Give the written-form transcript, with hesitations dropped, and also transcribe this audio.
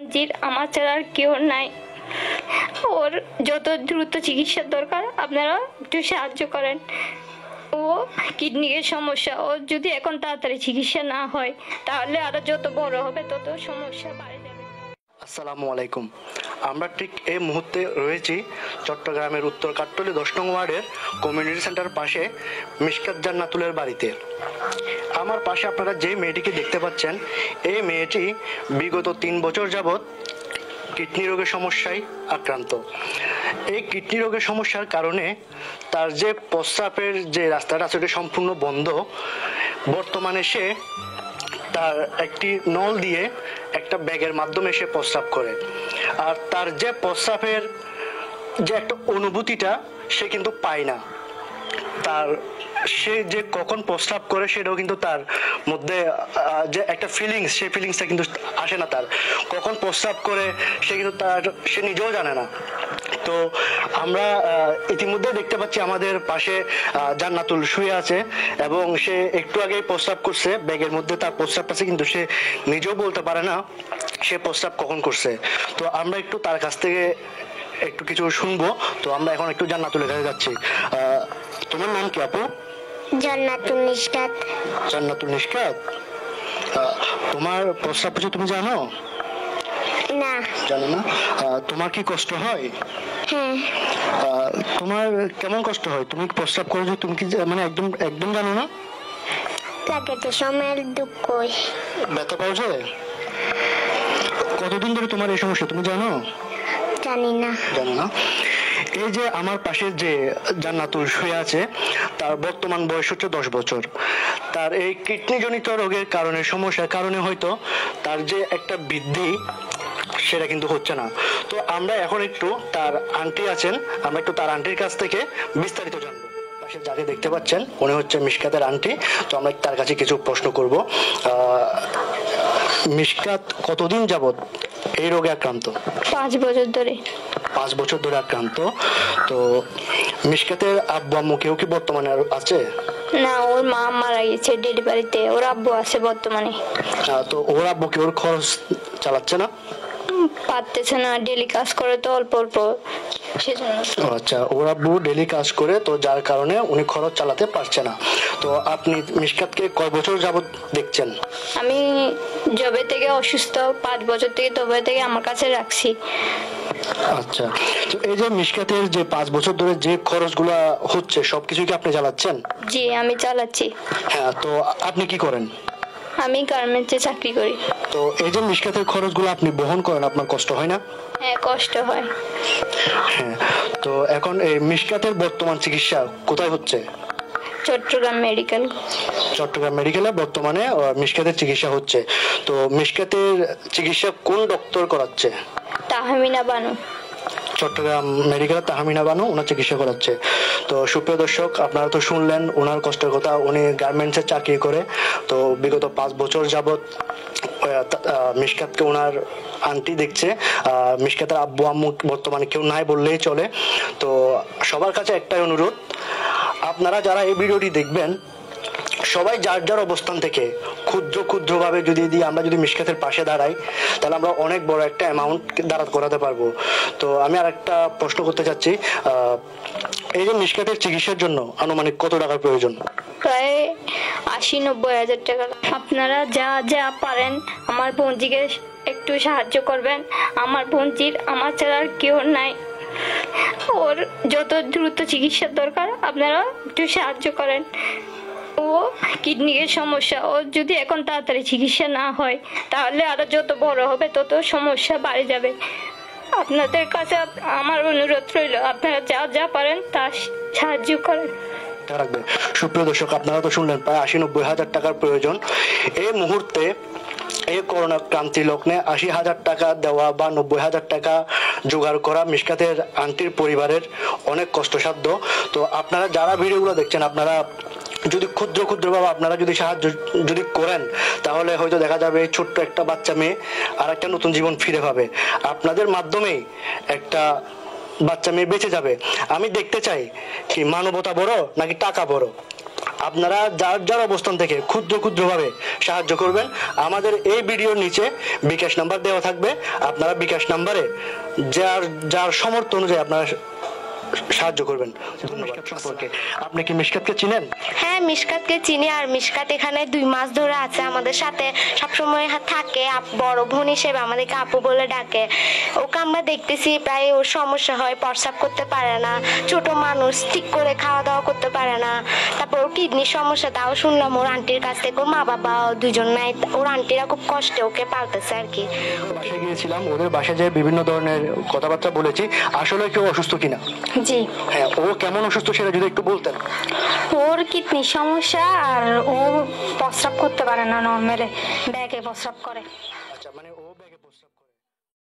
বোনজির আমার ছাড়া আর কেউ নাই। ওর যত দ্রুত চিকিৎসার দরকার আপনারা একটু সাহায্য করেন। ও কিডনির সমস্যা, ও যদি এখন তাড়াতাড়ি চিকিৎসা না হয় তাহলে আরো যত বড় হবে তত সমস্যা বাড়ে যাবে। আসসালামু আলাইকুম। আমরা ঠিক এই মুহূর্তে রয়েছি চট্টগ্রামের উত্তর কাট্টলী 10 নং ওয়ার্ডের কমিউনিটি সেন্টার পাশে মিশকাত জান্নাতুলের বাড়িতে। আমার পাশে আপনারা যে মেয়েটিকে দেখতে পাচ্ছেন, এই মেয়েটি বিগত 3 বছর যাবৎ কিডনি রোগের সমস্যায় আক্রান্ত। এই কিডনি রোগের সমস্যার কারণে তার যে প্রস্রাবের যে রাস্তাটা সেটা সম্পূর্ণ বন্ধ। বর্তমানে সে তার একটি নল দিয়ে একটা ব্যাগের মাধ্যমে সে প্রস্রাব করে, আর তার যে প্রস্রাবের যে একটা অনুভূতিটা সে কিন্তু পায় না। তার সে যে কখন প্রস্রাব করে সেটাও কিন্তু তার মধ্যে যে একটা ফিলিংস, সেই ফিলিংসটা কিন্তু আসে না। তার কখন প্রস্রাব করে সে কিন্তু সে নিজেও জানে না। তো আমরা ইতিমধ্যে দেখতে পাচ্ছি আমাদের পাশে জান্নাতুল শুয়ে আছে এবং সে একটু আগেই প্রস্রাব করছে ব্যাগের মধ্যে। তার প্রস্রাবটা কিন্তু সে নিজেও বলতে পারে না সে প্রস্রাব কখন করছে। তো আমরা একটু তার কাছ থেকে একটু কিছু শুনবো। তো আমরা এখন একটু জান্নাতুলের কাছে যাচ্ছি। তোমার নাম কি আপু? জান্নাতুল নিশকাত। জান্নাতুল নিশকাত, তোমার প্রস্রাব কিছু তুমি জানো? না। জানো না? তোমার কি কষ্ট হয়? হ্যাঁ। তোমার কেমন কষ্ট হয়? তুমি প্রস্রাব করো যে তুমি কি মানে একদম একদম জানো না? লাগে তো সময়ের দুঃখ হয়। ব্যথা পাও যে? কতদিন ধরে তোমার এই সমস্যা তুমি জানো? জানি না। জানো না? এই যে আমার পাশে যে জান্নাতুল শুয়ে আছে, তার বর্তমান বয়স হচ্ছে 10 বছর। তার এই কিডনি জনিত রোগের কারণে, সমস্যার কারণে হয়তো তার যে একটা বৃদ্ধি সেটা কিন্তু হচ্ছে না। তো আমরা এখন একটু তার আন্টি আছেন, আমরা একটু তার আন্টির কাছ থেকে বিস্তারিত জানবো। পাশে যাকে দেখতে পাচ্ছেন উনি হচ্ছে মিশকাতের আন্টি। তো আমরা তার কাছে কিছু প্রশ্ন করব। মিশকাত কতদিন যাবত এই রোগে আক্রান্ত? 5 বছর ধরে। 5 বছর ধরে আক্রান্ত। তো মিশকাতের আব্বু আম্মু কেউ কি বর্তমানে আছে? না, ওর মা মারা গেছে ডেলিভারিতে, ওর আব্বু আছে বর্তমানে। তো ওর আব্বু কি ওর খরচ চালাচ্ছে না? পারতেছে না, ডেলি কাজ করে তো অল্প অল্প, সেজন্য। আচ্ছা, ওর আব্বু ডেলি কাজ করে, তো যার কারণে উনি খরচ চালাতে পারছে না। তো আপনি মিশকাতকে কয় বছর যাবত দেখছেন? আমি জবে থেকে অসুস্থ, 5 বছর থেকে তবে থেকে আমার কাছে রাখছি। আচ্ছা, তো এই যে মিশকাতের যে 5 বছর ধরে যে খরচগুলো হচ্ছে সবকিছু কি আপনি চালাচ্ছেন? জি, আমি চালাচ্ছি। হ্যাঁ, তো আপনি কি করেন? আমি গার্মেন্টসে চাকরি করি। তো এই যে মিশকাতের খরচগুলো আপনি বহন করেন, আপনার কষ্ট হয় না? হ্যাঁ, কষ্ট হয়। হ্যাঁ, তো এখন এই মিশকাতের বর্তমান চিকিৎসা কোথায় হচ্ছে? চট্টগ্রাম মেডিকেল। চট্টগ্রাম মেডিকেলে বর্তমানে মিশকাতের চিকিৎসা হচ্ছে। তো মিশকাতের চিকিৎসা কোন ডক্টর করাচ্ছে? তাহমিনা বানু। চট্টগ্রাম মেডিকেলে তাহমিনা বানু ওনার চিকিৎসা করাচ্ছে। তো সুপ্রিয় দর্শক, আপনারা তো শুনলেন ওনার কষ্টের কথা। উনি গার্মেন্টসে চাকরি করে, তো বিগত 5 বছর যাবত মিশকাতকে ওনার আন্টি দেখছে। মিশকাতের আব্বু আম্মু বর্তমানে কেউ নাই বললেই চলে। তো সবার কাছে একটাই অনুরোধ, আপনারা যারা এই ভিডিওটি দেখবেন সবাই যার যার অবস্থান থেকে ক্ষুদ্রভাবে যদি আমরা যদি মিশকাতের পাশে দাঁড়াই, তাহলে আমরা অনেক বড় একটা অ্যামাউন্ট দাঁড়াত করাতে পারবো। তো আমি আর একটা প্রশ্ন করতে চাচ্ছি, এই যে মিশকাতের চিকিৎসার জন্য আনুমানিক কত টাকার প্রয়োজন? প্রায় 80-90 হাজার টাকা। আপনারা যা যা পারেন আমার বোনজিকে একটু সাহায্য করবেন। আমার বোনজির আমার ছাড়া আর কেউ নাই। ওর যত দ্রুত চিকিৎসার দরকার আপনারা একটু সাহায্য করেন। ও কিডনির সমস্যা, ও যদি এখন তাড়াতাড়ি চিকিৎসা না হয় তাহলে আরো যত বড় হবে তত সমস্যা বাড়ে যাবে। আপনাদের কাছে আমার অনুরোধ রইল, আপনারা যা যা পারেন তা সাহায্য করেন। রাখবেন। সুপ্রিয় দর্শক, আপনারা তো শুনলেন প্রায় 80-90 হাজার টাকার প্রয়োজন এই মুহূর্তে। এই করোনা ক্রান্তি লগ্নে 80 হাজার টাকা দেওয়া বা 90 হাজার টাকা জোগাড় করা মিশকাতের আন্টির পরিবারের অনেক কষ্টসাধ্য। তো আপনারা যারা ভিডিওগুলো দেখছেন, আপনারা যদি ক্ষুদ্রভাবে আপনারা যদি সাহায্য যদি করেন, তাহলে হয়তো দেখা যাবে ছোট্ট একটা বাচ্চা মেয়ে আর একটা নতুন জীবন ফিরে পাবে। আপনাদের মাধ্যমেই একটা বাচ্চা মেয়ে বেঁচে যাবে। আমি দেখতে চাই কি মানবতা বড় নাকি টাকা বড়? আপনারা যার যার অবস্থান থেকে ক্ষুদ্র ক্ষুদ্রভাবে সাহায্য করবেন। আমাদের এই ভিডিওর নিচে বিকাশ নাম্বার দেওয়া থাকবে, আপনারা বিকাশ নাম্বারে যার যার সামর্থ্য অনুযায়ী আপনারা সাহায্য করবেন। ধন্যবাদ। সম্পর্কে আপনি কি মিশকাতকে চিনেন? হ্যাঁ, মিশকাতকে চিনি। আর মিশকাত এখানে 2 মাস ধরে আছে আমাদের সাথে, সবসময় থাকে। বড় বোন হিসেবে আমাদেরকে আপু বলে ডাকে। ওকে আমরা দেখতেছি প্রায় ওর সমস্যা হয়, প্রস্রাব করতে পারে না, ছোট মানুষ, ঠিক করে খাওয়া দাওয়া করতে পারে না। তারপর ওর কিডনির সমস্যা, তাও শুনলাম ওর আন্টির কাছ থেকে। ওর মা বাবা দুজন নাই, ওর আন্টিরা খুব কষ্টে ওকে পালতেছে আর কি। বাসায় গিয়েছিলাম, ওদের বাসায় যে বিভিন্ন ধরনের কথাবার্তা বলেছি, আসলে কেউ অসুস্থ কিনা? জি, হ্যাঁ, ও কেমন অসুস্থ সেটা যদি একটু বলতেন। ওর কিডনির সমস্যা, আর ও প্রস্রাব করতে পারে না, নর্মালে ব্যাগে প্রস্রাব করে। আচ্ছা, মানে ও ব্যাগে প্রস্রাব করে।